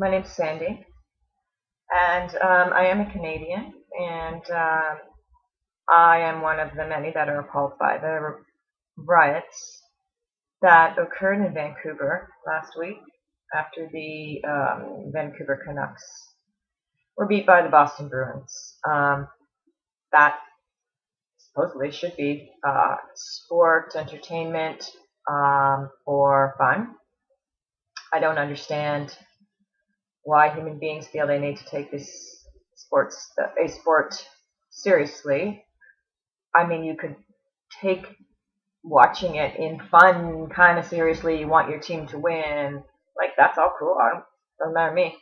My name's Sandy, and I am a Canadian, and I am one of the many that are appalled by the riots that occurred in Vancouver last week after the Vancouver Canucks were beat by the Boston Bruins. That supposedly should be sport, entertainment, or fun. I don't understand why human beings feel they need to take a sport seriously. I mean, you could take watching it in fun kind of seriously. You want your team to win, like that's all cool. Doesn't matter to me.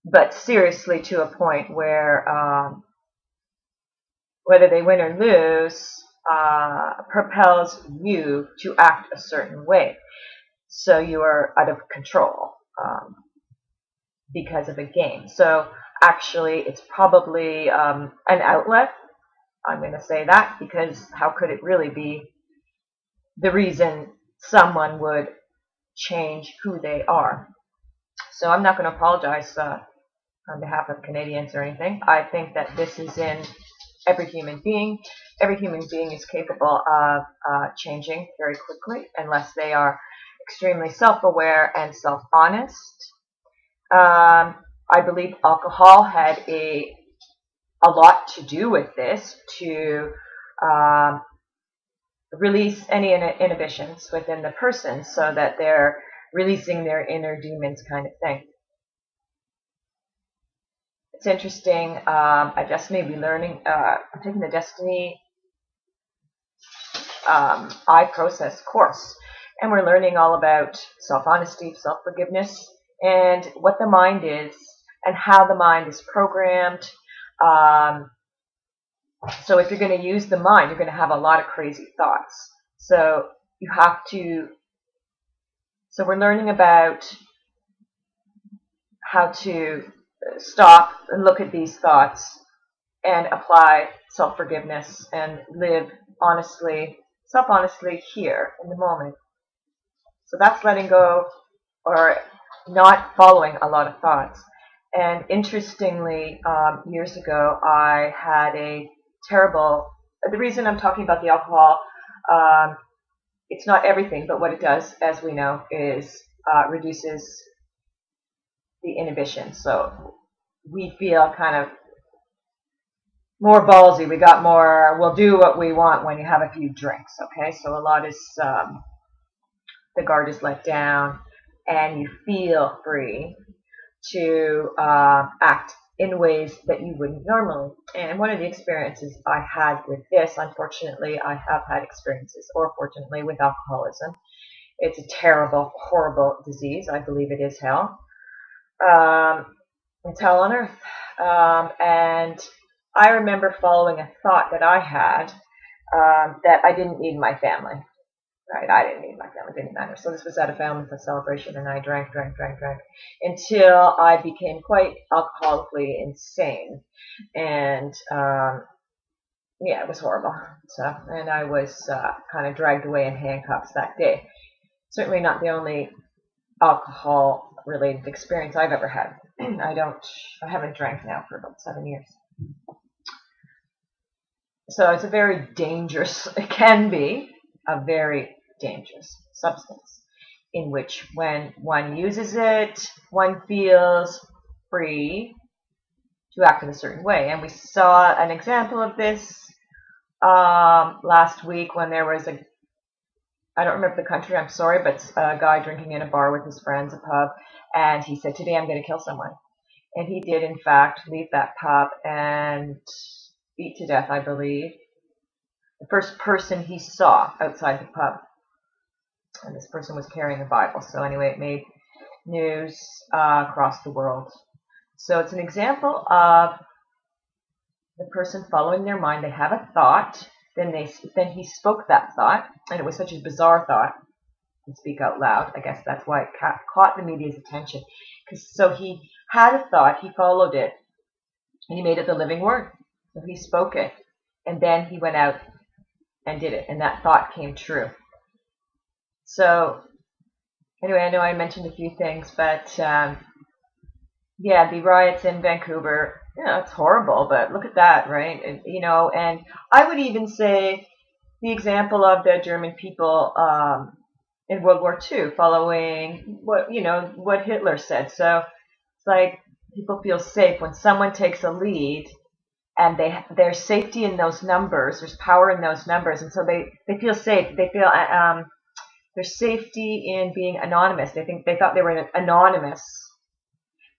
But seriously, to a point where whether they win or lose propels you to act a certain way. So you are out of control because of a game. So actually, it's probably an outlet. I'm going to say that because how could it really be the reason someone would change who they are? So I'm not going to apologize on behalf of Canadians or anything. I think that this is in every human being. Every human being is capable of changing very quickly unless they are extremely self-aware and self-honest. I believe alcohol had a lot to do with this, to release any inhibitions within the person so that they're releasing their inner demons, kind of thing. It's interesting. I just may be learning. I'm taking the Desteni I Process course, and we're learning all about self-honesty, self-forgiveness, and what the mind is, and how the mind is programmed. So if you're going to use the mind, you're going to have a lot of crazy thoughts. So you have to. So we're learning about how to stop and look at these thoughts and apply self-forgiveness and live honestly, self-honestly here in the moment. So that's letting go or not following a lot of thoughts. And interestingly, years ago, I had a terrible, the reason I'm talking about the alcohol, it's not everything, but what it does, as we know, is reduces the inhibition. So we feel kind of more ballsy. We got more, we'll do what we want when you have a few drinks, okay? So a lot is, the guard is let down, and you feel free to act in ways that you wouldn't normally. And one of the experiences I had with this, unfortunately, I have had experiences, or fortunately, with alcoholism. It's a terrible, horrible disease. I believe it is hell. It's hell on earth. And I remember following a thought that I had that I didn't need my family. Right, I didn't need my family, it didn't matter. So this was at a family celebration, and I drank until I became quite alcoholically insane, and yeah, it was horrible. So, and I was kind of dragged away in handcuffs that day. Certainly not the only alcohol-related experience I've ever had. I haven't drank now for about 7 years. So it's a very dangerous, it can be a very dangerous substance in which when one uses it, one feels free to act in a certain way. And we saw an example of this last week when there was I don't remember the country, I'm sorry, but a guy drinking in a bar with his friends, a pub, and he said, today I'm going to kill someone. And he did, in fact, leave that pub and beat to death, I believe, the first person he saw outside the pub. And this person was carrying a Bible. So anyway, it made news across the world. So it's an example of the person following their mind. They have a thought, then he spoke that thought, and it was such a bizarre thought to speak out loud. I guess that's why it caught the media's attention. So he had a thought, he followed it, and he made it the living word. So he spoke it, and then he went out and did it, and that thought came true. So anyway, I know I mentioned a few things, but yeah, the riots in Vancouver, it's horrible, but look at that, right? And I would even say the example of the German people in World War II, following what Hitler said. So it's like people feel safe when someone takes a lead, and there's safety in those numbers. There's power in those numbers, and so they feel safe. They feel there's safety in being anonymous. They thought they were anonymous,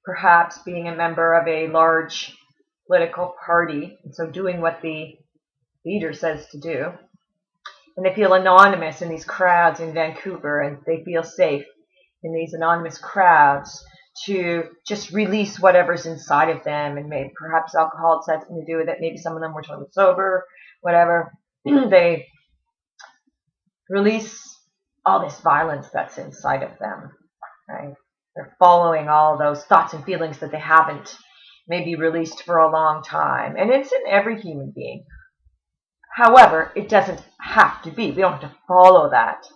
perhaps being a member of a large political party, and so doing what the leader says to do. And they feel anonymous in these crowds in Vancouver, and they feel safe in these anonymous crowds to just release whatever's inside of them. And maybe perhaps alcohol had something to do with it. Maybe some of them were totally sober, whatever. They release all this violence that's inside of them, right? They're following all those thoughts and feelings that they haven't maybe released for a long time. And it's in every human being. However, it doesn't have to be. We don't have to follow that.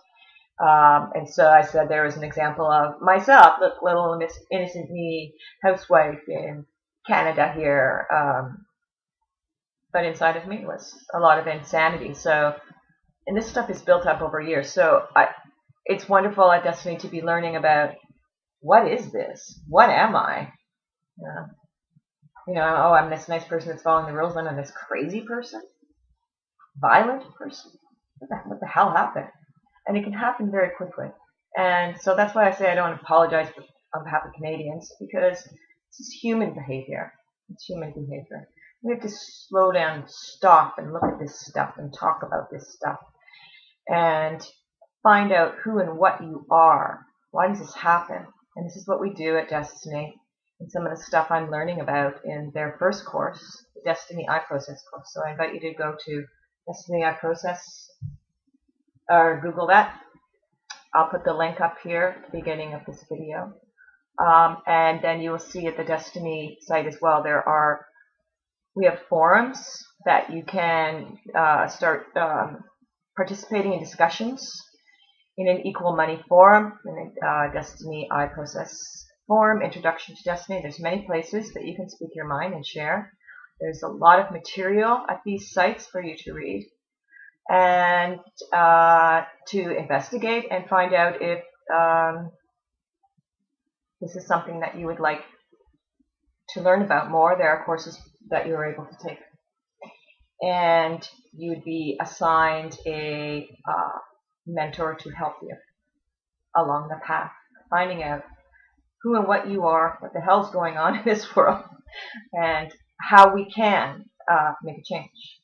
And so I said there was an example of myself, little innocent me, housewife in Canada here. But inside of me was a lot of insanity. So, and this stuff is built up over years. So it's wonderful at Destiny to be learning about, what is this? What am I? Oh, I'm this nice person that's following the rules. I'm this crazy person, violent person. What the hell happened? And it can happen very quickly. And so that's why I say I don't apologize on behalf of Canadians, because this is human behavior. It's human behavior. We have to slow down, stop, and look at this stuff and talk about this stuff and find out who and what you are. Why does this happen? And this is what we do at Destiny, and some of the stuff I'm learning about in their first course, the Desteni I Process course. So I invite you to go to Desteni I Process, or Google that. I'll put the link up here at the beginning of this video. And then you will see at the Destiny site as well, we have forums that you can start participating in discussions in an equal money forum, in a Desteni I Process forum, Introduction to Destiny. There's many places that you can speak your mind and share. There's a lot of material at these sites for you to read and to investigate and find out if this is something that you would like to learn about more. There are courses that you're able to take. And you would be assigned a mentor to help you along the path, finding out who and what you are, what the hell's going on in this world, and how we can make a change.